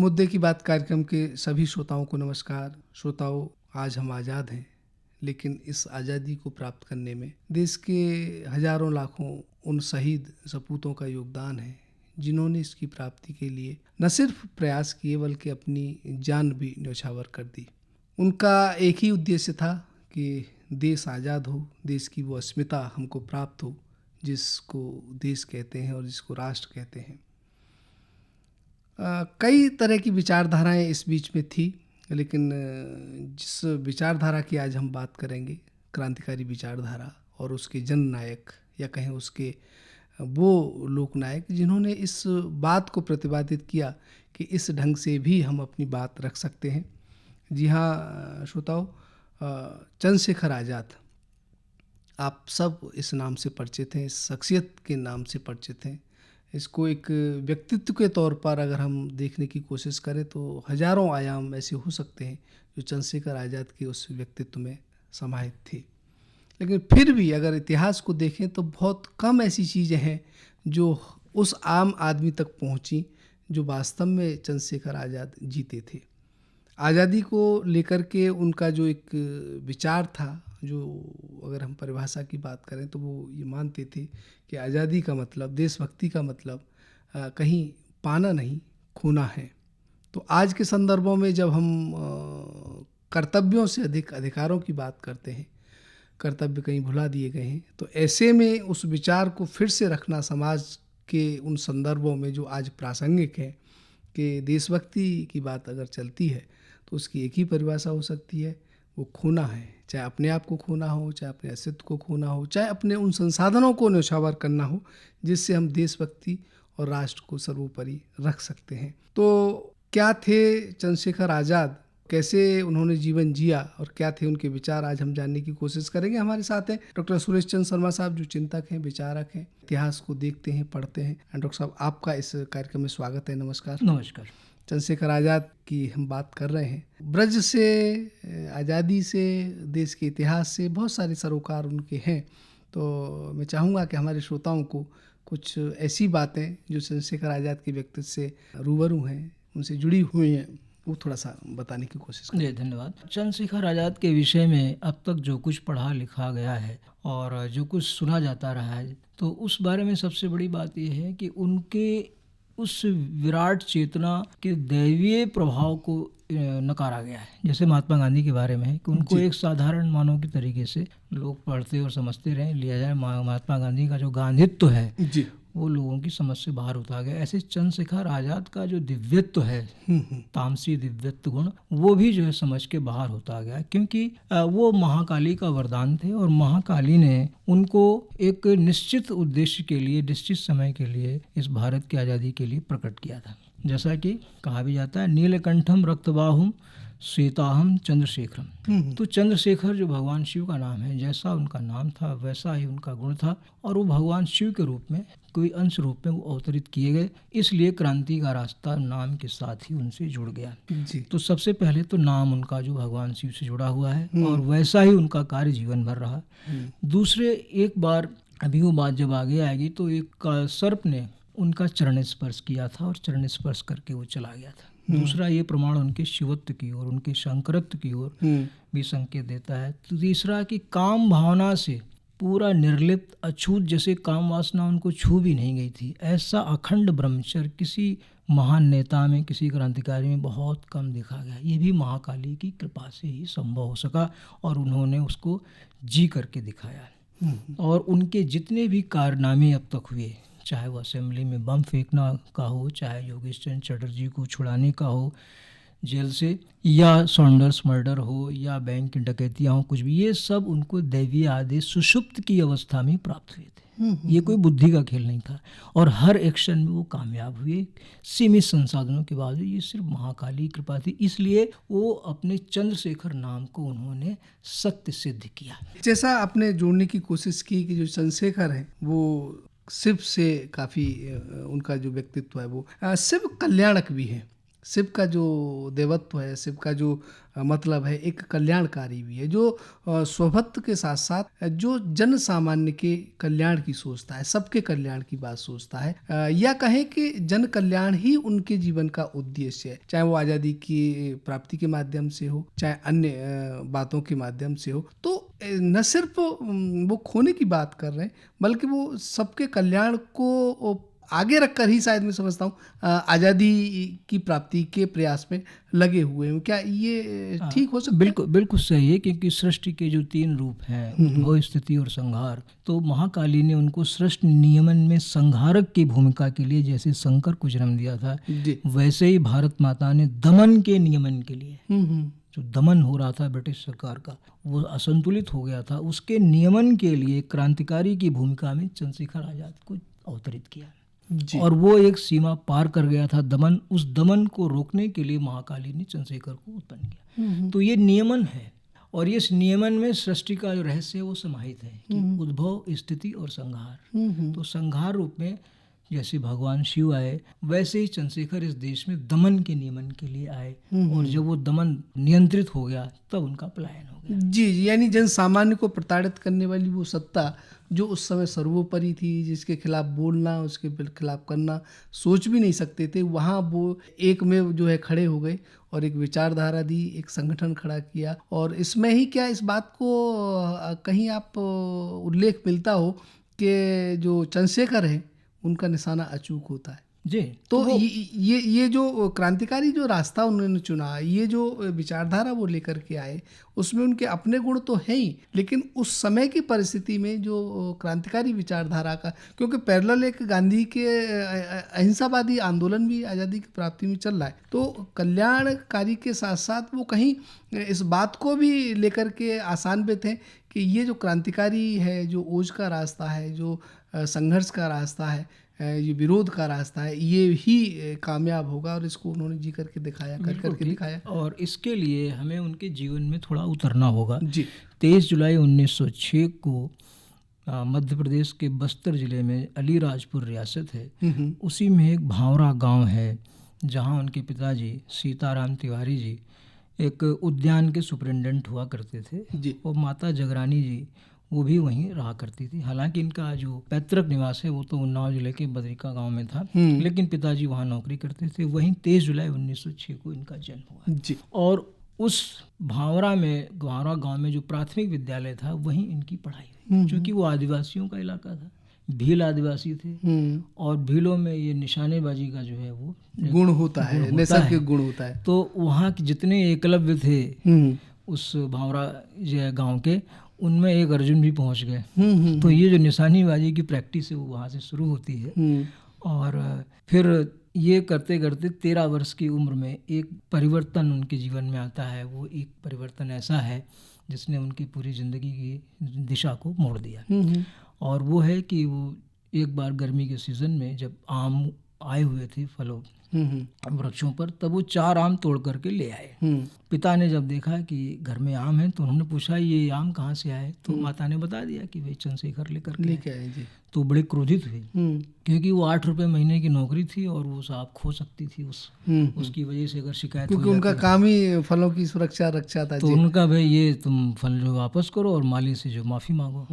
मुद्दे की बात कार्यक्रम के सभी श्रोताओं को नमस्कार। श्रोताओं, आज हम आज़ाद हैं, लेकिन इस आज़ादी को प्राप्त करने में देश के हजारों लाखों उन शहीद सपूतों का योगदान है जिन्होंने इसकी प्राप्ति के लिए न सिर्फ प्रयास किए बल्कि अपनी जान भी न्यौछावर कर दी। उनका एक ही उद्देश्य था कि देश आज़ाद हो, देश की वो अस्मिता हमको प्राप्त हो जिसको देश कहते हैं और जिसको राष्ट्र कहते हैं। कई तरह की विचारधाराएं इस बीच में थी, लेकिन जिस विचारधारा की आज हम बात करेंगे, क्रांतिकारी विचारधारा, और उसके जननायक या कहें उसके वो लोकनायक जिन्होंने इस बात को प्रतिपादित किया कि इस ढंग से भी हम अपनी बात रख सकते हैं। जी हाँ श्रोताओ, चंद्रशेखर आज़ाद, आप सब इस नाम से परिचित हैं, इस शख्सियत के नाम से परिचित हैं। इसको एक व्यक्तित्व के तौर पर अगर हम देखने की कोशिश करें तो हजारों आयाम ऐसे हो सकते हैं जो चंद्रशेखर आज़ाद के उस व्यक्तित्व में समाहित थे। लेकिन फिर भी अगर इतिहास को देखें तो बहुत कम ऐसी चीज़ें हैं जो उस आम आदमी तक पहुंची जो वास्तव में चंद्रशेखर आज़ाद जीते थे। आज़ादी को लेकर के उनका जो एक विचार था, जो अगर हम परिभाषा की बात करें तो वो ये मानते थे कि आज़ादी का मतलब, देशभक्ति का मतलब कहीं पाना नहीं, खोना है। तो आज के संदर्भों में जब हम कर्तव्यों से अधिक अधिकारों की बात करते हैं, कर्तव्य कहीं भुला दिए गए हैं, तो ऐसे में उस विचार को फिर से रखना समाज के उन संदर्भों में जो आज प्रासंगिक है कि देशभक्ति की बात अगर चलती है तो उसकी एक ही परिभाषा हो सकती है, वो खोना है। चाहे अपने आप को खोना हो, चाहे अपने अस्तित्व को खोना हो, चाहे अपने उन संसाधनों को न्यौछावर करना हो जिससे हम देशभक्ति और राष्ट्र को सर्वोपरि रख सकते हैं। तो क्या थे चंद्रशेखर आज़ाद, कैसे उन्होंने जीवन जिया और क्या थे उनके विचार, आज हम जानने की कोशिश करेंगे। हमारे साथ हैं डॉक्टर सुरेश चंद्र शर्मा साहब, जो चिंतक हैं, विचारक हैं, इतिहास को देखते हैं, पढ़ते हैं। डॉक्टर साहब, आपका इस कार्यक्रम में स्वागत है। नमस्कार। नमस्कार। चंद्रशेखर आज़ाद की हम बात कर रहे हैं। ब्रज से, आज़ादी से, देश के इतिहास से बहुत सारे सरोकार उनके हैं। तो मैं चाहूँगा कि हमारे श्रोताओं को कुछ ऐसी बातें जो चंद्रशेखर आज़ाद के व्यक्तित्व से रूबरू हैं, उनसे जुड़ी हुई हैं, वो थोड़ा सा बताने की कोशिश करें। जी धन्यवाद। चंद्रशेखर आज़ाद के विषय में अब तक जो कुछ पढ़ा लिखा गया है और जो कुछ सुना जाता रहा है, तो उस बारे में सबसे बड़ी बात यह है कि उनके उस विराट चेतना के दैवीय प्रभाव को नकारा गया है। जैसे महात्मा गांधी के बारे में है कि उनको एक साधारण मानव के तरीके से लोग पढ़ते और समझते रहे, लिया जाए। महात्मा गांधी का जो गांधीत्व है जी, वो लोगों की समझ से बाहर उतार गया। ऐसे चंद्रशेखर आज़ाद का जो दिव्यत्व है, तामसी दिव्यत्व गुण, वो भी जो है समझ के बाहर होता गया, क्योंकि वो महाकाली का वरदान थे और महाकाली ने उनको एक निश्चित उद्देश्य के लिए, निश्चित समय के लिए, इस भारत की आज़ादी के लिए प्रकट किया था। जैसा कि कहा भी जाता है, नीलकंठम रक्तबाहुम श्वेताहम चंद्रशेखरम। तो चंद्रशेखर जो भगवान शिव का नाम है, जैसा उनका नाम था वैसा ही उनका गुण था, और वो भगवान शिव के रूप में, कोई अंश रूप में वो अवतरित किए गए। इसलिए क्रांति का रास्ता नाम के साथ ही उनसे जुड़ गया जी। तो सबसे पहले तो नाम उनका जो भगवान शिव से जुड़ा हुआ है और वैसा ही उनका कार्य जीवन भर रहा। दूसरे, एक बार अभी वो बात जब आगे आएगी तो एक सर्प ने उनका चरण स्पर्श किया था और चरण स्पर्श करके वो चला गया था। दूसरा, ये प्रमाण उनके शिवत्व की ओर, उनके शंकरत्व की ओर भी संकेत देता है। तीसरा, कि काम भावना से पूरा निर्लिप्त, अछूत, जैसे काम वासना उनको छू भी नहीं गई थी, ऐसा अखंड ब्रह्मचर्य किसी महान नेता में, किसी क्रांतिकारी में बहुत कम देखा गया। ये भी महाकाली की कृपा से ही संभव हो सका और उन्होंने उसको जी करके दिखाया। और उनके जितने भी कारनामे अब तक हुए, चाहे वो असेंबली में बम फेंकना का हो, चाहे योगेश चंद्र चटर्जी को छुड़ाने का हो जेल से, या सॉन्डर्स मर्डर हो, या बैंक की डकैतियाँ हो, कुछ भी, ये सब उनको दैवीय आदेश सुषुप्त की अवस्था में प्राप्त हुए थे। ये कोई बुद्धि का खेल नहीं था और हर एक्शन में वो कामयाब हुए सीमित संसाधनों के बावजूद। ये सिर्फ महाकाली कृपा थी, इसलिए वो अपने चंद्रशेखर नाम को उन्होंने सत्य सिद्ध किया। जैसा आपने जोड़ने की कोशिश की कि जो चंद्रशेखर है वो शिव से काफ़ी, उनका जो व्यक्तित्व है वो शिव कल्याणक भी है। शिव का जो देवत्व है, शिव का जो मतलब है, एक कल्याणकारी भी है, जो स्वभक्त के साथ साथ जो जन सामान्य के कल्याण की सोचता है, सबके कल्याण की बात सोचता है, या कहें कि जन कल्याण ही उनके जीवन का उद्देश्य है, चाहे वो आज़ादी की प्राप्ति के माध्यम से हो, चाहे अन्य बातों के माध्यम से हो। तो न सिर्फ वो खोने की बात कर रहे हैं, बल्कि वो सबके कल्याण को आगे रखकर ही, शायद मैं समझता हूँ, आज़ादी की प्राप्ति के प्रयास में लगे हुए हैं। क्या ये ठीक हो सकता है? बिल्कुल बिल्कुल सही है, क्योंकि सृष्टि के जो 3 रूप हैं, उद्भव, स्थिति और संहार, तो महाकाली ने उनको सृष्टि नियमन में संहारक की भूमिका के लिए जैसे शंकर को जन्म दिया था, वैसे ही भारत माता ने दमन के नियमन के लिए, जो दमन हो रहा था ब्रिटिश सरकार का, वो असंतुलित हो गया था, उसके नियमन के लिए क्रांतिकारी की भूमिका में चंद्रशेखर आजाद को अवतरित किया। और वो एक सीमा पार कर गया था दमन, उस दमन को रोकने के लिए महाकाली ने चंद्रशेखर को उत्पन्न किया। तो ये नियमन है, और इस नियमन में सृष्टि का जो रहस्य है वो समाहित है कि उद्भव, स्थिति और संहार। तो संहार रूप में जैसे भगवान शिव आए, वैसे ही चंद्रशेखर इस देश में दमन के नियमन के लिए आए, और जब वो दमन नियंत्रित हो गया तब उनका पलायन हो गया। जी, यानी जन सामान्य को प्रताड़ित करने वाली वो सत्ता जो उस समय सर्वोपरि थी, जिसके खिलाफ बोलना, उसके खिलाफ करना सोच भी नहीं सकते थे, वहाँ वो एक में जो है खड़े हो गए और एक विचारधारा दी, एक संगठन खड़ा किया। और इसमें ही क्या इस बात को कहीं आप उल्लेख मिलता हो कि जो चंद्रशेखर है उनका निशाना अचूक होता है जी। तो ये जो क्रांतिकारी जो रास्ता उन्होंने चुना, ये जो विचारधारा वो लेकर के आए, उसमें उनके अपने गुण तो हैं ही, लेकिन उस समय की परिस्थिति में जो क्रांतिकारी विचारधारा का, क्योंकि पैरेलल एक गांधी के अहिंसावादी आंदोलन भी आज़ादी की प्राप्ति में चल रहा है, तो कल्याणकारी के साथ साथ वो कहीं इस बात को भी लेकर के आसान पे थे कि ये जो क्रांतिकारी है, जो ओज का रास्ता है, जो संघर्ष का रास्ता है, ये विरोध का रास्ता है, ये ही कामयाब होगा, और इसको उन्होंने जी करके दिखाया, कर करके दिखाया। और इसके लिए हमें उनके जीवन में थोड़ा उतरना होगा जी। 23 जुलाई 1906 को मध्य प्रदेश के बस्तर जिले में अलीराजपुर रियासत है, उसी में एक भावरा गांव है, जहां उनके पिताजी सीताराम तिवारी जी एक उद्यान के सुपरिटेंडेंट हुआ करते थे जी। और माता जगरानी जी वो भी वहीं रहा करती थी। हालांकि इनका जो पैतृक निवास है वो तो उन्नाव जिले के बद्रिका गांव में था, लेकिन पिताजी वहाँ नौकरी करते थे। वहीं 23 जुलाई 1906 को इनका जन्म हुआ जी। और उस भावरा गांव में जो प्राथमिक विद्यालय था वहीं इनकी पढ़ाई हुई, क्योंकि वो आदिवासियों का इलाका था, भील आदिवासी थे, और भीलों में ये निशानेबाजी का जो है वो गुण होता है, नैसर्गिक गुण होता है। तो वहाँ के जितने एकलव्य थे उस भावरा गांव के, उनमें एक अर्जुन भी पहुंच गए। तो ये जो निशानेबाजी की प्रैक्टिस है वो वहाँ से शुरू होती है। और फिर ये करते करते 13 वर्ष की उम्र में एक परिवर्तन उनके जीवन में आता है। वो एक परिवर्तन ऐसा है जिसने उनकी पूरी ज़िंदगी की दिशा को मोड़ दिया, और वो है कि वो एक बार गर्मी के सीज़न में जब आम आए हुए थे फलों वृक्षों पर, तब वो 4 आम तोड़ करके ले आए। पिता ने जब देखा कि घर में आम है तो उन्होंने पूछा ये आम कहाँ से आए, तो माता ने बता दिया कि भाई चंद्रशेखर लेकर के आए जी। तो बड़े क्रोधित हुए, क्योंकि वो 8 रुपए महीने की नौकरी थी और वो साहब खो सकती थी उसकी वजह से अगर शिकायत, क्योंकि उनका काम ही फलों की सुरक्षा रक्षा था। तो उनका भाई ये तुम फल जो वापस करो और माली से जो माफ़ी मांगो।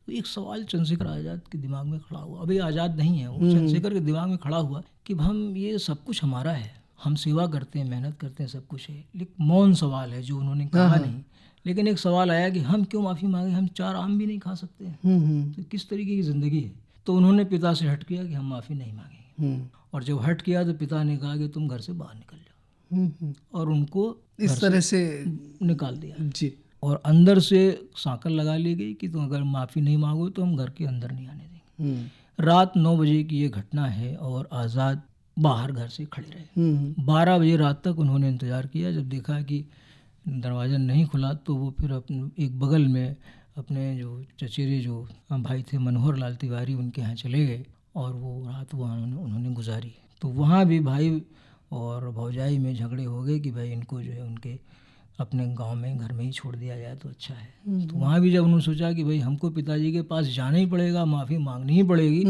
तो एक सवाल चंद्रशेखर आज़ाद के दिमाग में खड़ा हुआ, अभी आज़ाद नहीं है वो, चंद्रशेखर के दिमाग में खड़ा हुआ कि हम ये सब कुछ हमारा है, हम सेवा करते हैं, मेहनत करते हैं, सब कुछ है, लेकिन मौन सवाल है जो उन्होंने कहा नहीं। लेकिन एक सवाल आया कि हम क्यों माफ़ी मांगे, हम 4 आम भी नहीं खा सकते हैं, तो किस तरीके की ज़िंदगी है। तो उन्होंने पिता से हट किया कि हम माफ़ी नहीं मांगेंगे, और जब हट किया तो पिता ने कहा कि तुम घर से बाहर निकल जाओ, और उनको इस तरह से निकाल दिया जी। और अंदर से सांकल लगा ली गई कि तुम अगर माफ़ी नहीं मांगो तो हम घर के अंदर नहीं आने देंगे। रात 9 बजे की ये घटना है और आज़ाद बाहर घर से खड़े रहे। 12 बजे रात तक उन्होंने इंतज़ार किया। जब देखा कि दरवाज़ा नहीं खुला तो वो फिर अपने एक बगल में अपने जो चचेरे जो भाई थे मनोहर लाल तिवारी, उनके यहाँ चले गए और वो रात वहाँ उन्होंने गुजारी। तो वहाँ भी भाई और भौजाई में झगड़े हो गए कि भाई इनको जो है उनके अपने गांव में घर में ही छोड़ दिया जाए तो अच्छा है। तो वहाँ भी जब उन्होंने सोचा कि भाई हमको पिताजी के पास जाना ही पड़ेगा, माफ़ी मांगनी ही पड़ेगी,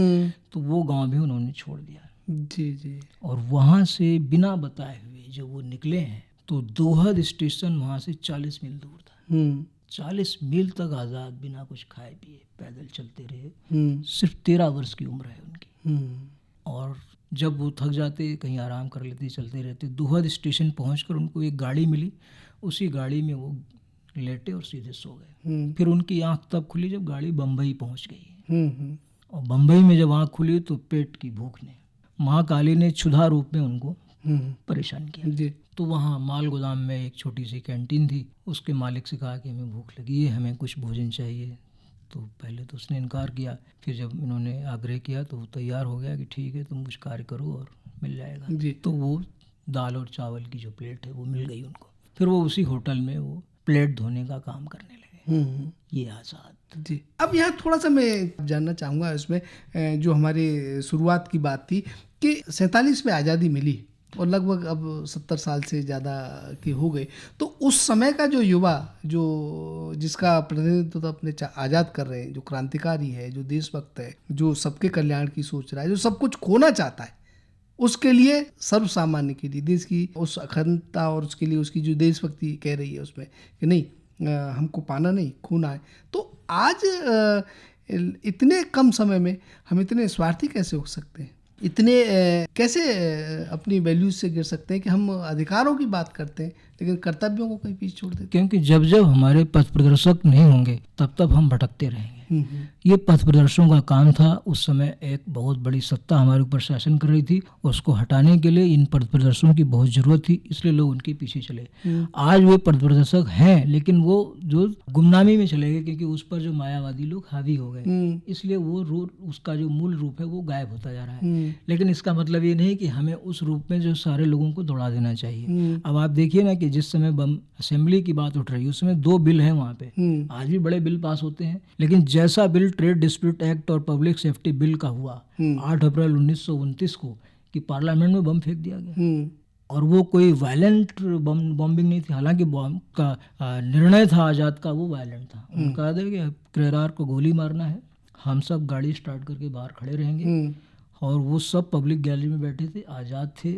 तो वो गांव भी उन्होंने छोड़ दिया। जी जी। और वहाँ से बिना बताए हुए जब वो निकले हैं तो दोहद स्टेशन वहाँ से 40 मील दूर था। 40 मील तक आज़ाद बिना कुछ खाए पिए पैदल चलते रहे। सिर्फ 13 वर्ष की उम्र है उनकी। और जब वो थक जाते कहीं आराम कर लेते, चलते रहते। दोहद स्टेशन पहुंचकर उनको एक गाड़ी मिली, उसी गाड़ी में वो लेटे और सीधे सो गए। फिर उनकी आंख तब खुली जब गाड़ी बम्बई पहुंच गई। और बम्बई में जब आंख खुली तो पेट की भूख ने, माँ काली ने क्षुधा रूप में उनको परेशान किया। तो वहाँ माल गोदाम में एक छोटी सी कैंटीन थी, उसके मालिक से कहा कि हमें भूख लगी है, हमें कुछ भोजन चाहिए। तो पहले तो उसने इनकार किया, फिर जब इन्होंने आग्रह किया तो वो तैयार हो गया कि ठीक है तुम कुछ कार्य करो और मिल जाएगा। तो वो दाल और चावल की जो प्लेट है वो मिल गई उनको। फिर वो उसी होटल में वो प्लेट धोने का काम करने लगे। ये आज़ाद जी। अब यहाँ थोड़ा सा मैं जानना चाहूँगा इसमें, जो हमारी शुरुआत की बात थी कि 47 में आज़ादी मिली और लगभग अब 70 साल से ज़्यादा की हो गई, तो उस समय का जो युवा जो जिसका प्रतिनिधित्व तो अपने आज़ाद कर रहे हैं, जो क्रांतिकारी है, जो देशभक्त है, जो सबके कल्याण की सोच रहा है, जो सब कुछ खोना चाहता है, उसके लिए, सर्वसामान्य के लिए, देश की उस अखंडता और उसके लिए उसकी जो देशभक्ति कह रही है उसमें कि नहीं हमको पाना नहीं खोना है। तो आज इतने कम समय में हम इतने स्वार्थी कैसे हो सकते हैं, इतने कैसे अपनी वैल्यूज से गिर सकते हैं कि हम अधिकारों की बात करते हैं लेकिन कर्तव्यों को कहीं पीछे छोड़ देते हैं। क्योंकि जब जब हमारे पथ प्रदर्शक नहीं होंगे तब तब हम भटकते रहेंगे। ये पथ प्रदर्शकों का काम था। उस समय एक बहुत बड़ी सत्ता हमारे ऊपर शासन कर रही थी, उसको हटाने के लिए इन पथ प्रदर्शकों की बहुत जरूरत थी, इसलिए लोग उनके पीछे चले। आज वे पथ प्रदर्शक हैं लेकिन वो जो गुमनामी में चले गए, क्योंकि उस पर जो मायावादी लोग हावी हो गए, इसलिए वो उसका जो मूल रूप है वो गायब होता जा रहा है। लेकिन इसका मतलब ये नहीं कि हमें उस रूप में जो सारे लोगों को दौड़ा देना चाहिए। अब आप देखिए ना कि जिस समय बम असेंबली की बात उठ रही है उस समय 2 बिल हैं वहाँ पे। आज भी बड़े बिल पास होते हैं, लेकिन जैसा बिल ट्रेड डिस्प्यूट एक्ट और पब्लिक सेफ्टी बिल का हुआ 8 अप्रैल 1929 को कि पार्लियामेंट में बम फेंक दिया गया, और वो कोई वायलेंट बॉम्बिंग नहीं थी। हालांकि बॉम्ब का निर्णय था आज़ाद का, वो वायलेंट था। उनका था कि किरार को गोली मारना है, हम सब गाड़ी स्टार्ट करके बाहर खड़े रहेंगे। और वो सब पब्लिक गैलरी में बैठे थे, आज़ाद थे,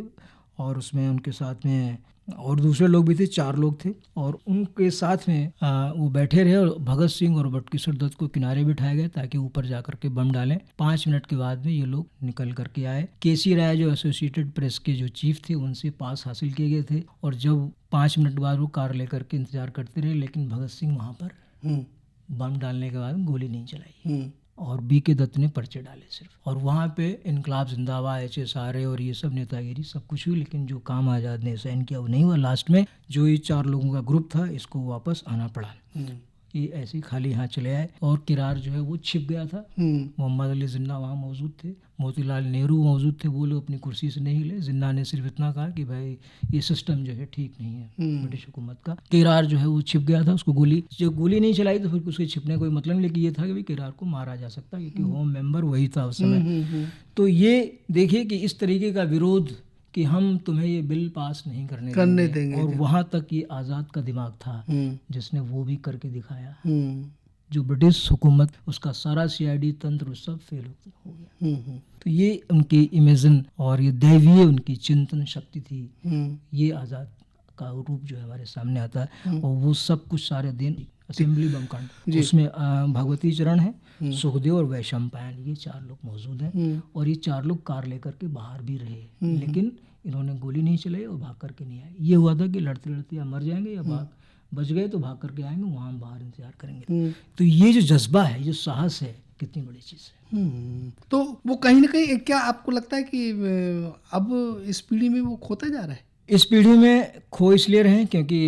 और उसमें उनके साथ में और दूसरे लोग भी थे, 4 लोग थे, और उनके साथ में वो बैठे रहे। और भगत सिंह और बटकिशोर दत्त को किनारे बिठाया गया ताकि ऊपर जा करके बम डालें। 5 मिनट के बाद में ये लोग निकल करके आए। केसी राय जो एसोसिएटेड प्रेस के जो चीफ थे उनसे पास हासिल किए गए थे, और जब 5 मिनट बाद वो कार लेकर के इंतजार करते रहे, लेकिन भगत सिंह वहाँ पर बम डालने के बाद गोली नहीं चलाई, और BK दत्त ने पर्चे डाले सिर्फ। और वहाँ पे इनकलाब जिंदाबाद, HSRA और ये सब नेतागिरी सब कुछ हुई, लेकिन जो काम आज़ाद ने साइन किया वो नहीं हुआ। लास्ट में जो ये 4 लोगों का ग्रुप था इसको वापस आना पड़ा। ये ऐसे ही खाली हाथ चले आए, और किरार जो है वो छिप गया था। मोहम्मद अली जिन्ना वहाँ मौजूद थे, मोतीलाल नेहरू मौजूद थे, वो लोग अपनी कुर्सी से नहीं हिले। जिन्ना ने सिर्फ इतना कहा कि भाई ये सिस्टम जो है ठीक नहीं है ब्रिटिश हुकूमत का। किरार जो है वो छिप गया था, उसको गोली नहीं चलाई तो फिर उसके छिपने का कोई मतलब नहीं, लेकिन ये था कि भाई किरार को मारा जा सकता, क्योंकि होम मेंबर वही था उस समय। तो ये देखिए कि इस तरीके का विरोध कि हम तुम्हें ये बिल पास नहीं करने देंगे। और वहाँ तक ये आज़ाद का दिमाग था जिसने वो भी करके दिखाया। जो ब्रिटिश हुकूमत, उसका सारा CID तंत्र सब फेल हो गया। तो ये उनकी इमेजिन और ये दैवीय उनकी चिंतन शक्ति थी। ये आज़ाद का रूप जो है हमारे सामने आता है। और वो सब कुछ सारे दिन असेंबली बम कांड, उसमें भगवती चरण है, सुखदेव और वैशंपायन, ये 4 लोग मौजूद हैं। और ये 4 लोग कार लेकर के बाहर भी रहे, लेकिन इन्होंने गोली नहीं चलाई और भाग करके नहीं आए। ये हुआ था कि लड़ते लड़ते या मर जाएंगे या बच गए तो भाग करके आएंगे, वहाँ हम बाहर इंतजार करेंगे। तो ये जो जज्बा है, जो साहस है, कितनी बड़ी चीज़ है। तो वो कहीं ना कहीं क्या आपको लगता है कि अब इस पीढ़ी में वो खोता जा रहा है? इस पीढ़ी में खो इसलिए रहे क्योंकि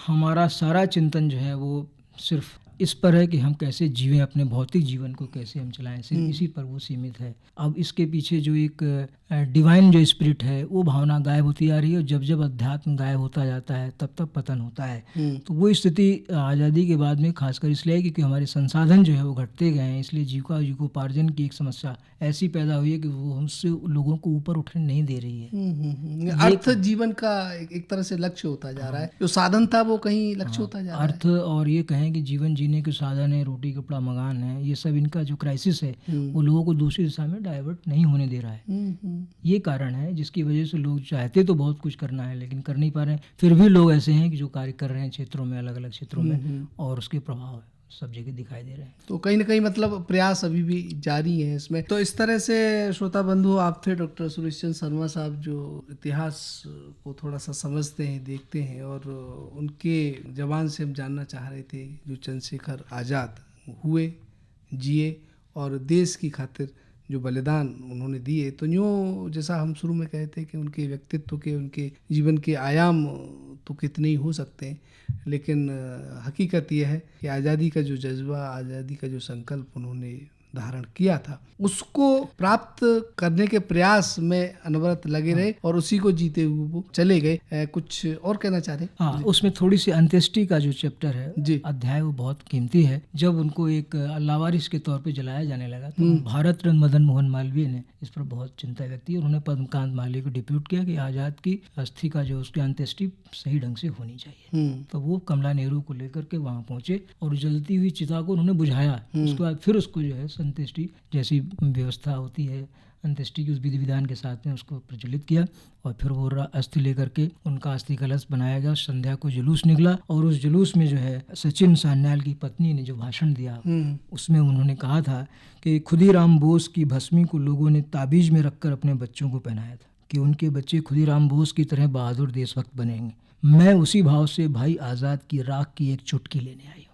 हमारा सारा चिंतन जो है वो सिर्फ इस पर है कि हम कैसे जीवें, अपने भौतिक जीवन को कैसे हम चलाएं, सिर्फ इसी पर वो सीमित है। अब इसके पीछे जो एक डिवाइन जो स्पिरिट है वो भावना गायब होती जा रही है, और जब जब अध्यात्म गायब होता जाता है तब तब पतन होता है। तो वो स्थिति आज़ादी के बाद में खासकर इसलिए है क्योंकि हमारे संसाधन जो है वो घटते गए हैं, इसलिए जीविकोपार्जन की एक समस्या ऐसी पैदा हुई है कि वो हमसे लोगों को ऊपर उठने नहीं दे रही है। अर्थ जीवन का एक तरह से लक्ष्य होता जा रहा है, जो साधन था वो कहीं लक्ष्य होता जा रहा है। अर्थ और ये कहें कि जीवन जीने जीने के साधन है, रोटी कपड़ा मकान है, ये सब इनका जो क्राइसिस है वो लोगों को दूसरी दिशा में डाइवर्ट नहीं होने दे रहा है। ये कारण है जिसकी वजह से लोग चाहते तो बहुत कुछ करना है लेकिन कर नहीं पा रहे हैं। फिर भी लोग ऐसे हैं कि जो कार्य कर रहे हैं क्षेत्रों में, अलग अलग क्षेत्रों में, और उसके प्रभाव सब जगह दिखाई दे रहे हैं। तो कहीं ना कहीं मतलब प्रयास अभी भी जारी है इसमें। तो इस तरह से श्रोता बंधु, आप थे डॉक्टर सुरेश चंद्र शर्मा साहब, जो इतिहास को थोड़ा सा समझते हैं, देखते हैं, और उनके जबान से हम जानना चाह रहे थे जो चंद्रशेखर आज़ाद हुए, जिए और देश की खातिर जो बलिदान उन्होंने दिए। तो यूँ जैसा हम शुरू में कहे थे कि उनके व्यक्तित्व के, उनके जीवन के आयाम तो कितने ही हो सकते हैं, लेकिन हकीकत यह है कि आज़ादी का जो जज्बा, आज़ादी का जो संकल्प उन्होंने धारण किया था, उसको प्राप्त करने के प्रयास में अनवरत लगे रहे और उसी को जीते हुए वो चले गए। कुछ और कहना चाह रहे? हाँ, उसमें थोड़ी सी अंत्येष्टि का जो चैप्टर है जी, अध्याय, वो बहुत कीमती है। जब उनको एक लावारिस के तौर पे जलाया जाने लगा तो भारत रत्न मदन मोहन मालवीय ने इस पर बहुत चिंता व्यक्त की। उन्होंने पद्मकांत मालवीय को डिप्यूट किया कि आज़ाद की अस्थि का जो उसकी अंत्येष्टि सही ढंग से होनी चाहिए। तो वो कमला नेहरू को लेकर के वहाँ पहुंचे और जलती हुई चिता को उन्होंने बुझाया। उसके बाद फिर उसको जो है अंत्येष्टि जैसी व्यवस्था होती है, अंत्येष्टि की उस विधि विधान के साथ में उसको प्रज्वलित किया और फिर वो अस्थि लेकर के उनका अस्थि कलश बनाया गया। संध्या को जुलूस निकला और उस जुलूस में जो है सचिन सान्याल की पत्नी ने जो भाषण दिया उसमें उन्होंने कहा था कि खुदीराम बोस की भस्मी को लोगों ने ताबीज में रखकर अपने बच्चों को पहनाया था कि उनके बच्चे खुदीराम बोस की तरह बहादुर देशभक्त बनेंगे। मैं उसी भाव से भाई आज़ाद की राख की एक चुटकी लेने आई हूँ।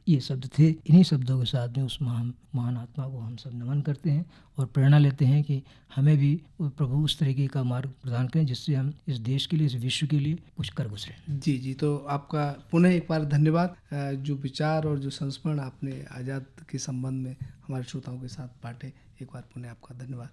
ये शब्द थे। इन्हीं शब्दों के साथ में उस महान आत्मा को हम सब नमन करते हैं और प्रेरणा लेते हैं कि हमें भी प्रभु उस तरीके का मार्ग प्रदान करें जिससे हम इस देश के लिए, इस विश्व के लिए कुछ कर गुजरें। जी जी, तो आपका पुनः एक बार धन्यवाद। जो विचार और जो संस्मरण आपने आज़ाद के संबंध में हमारे श्रोताओं के साथ बांटे, एक बार पुनः आपका धन्यवाद।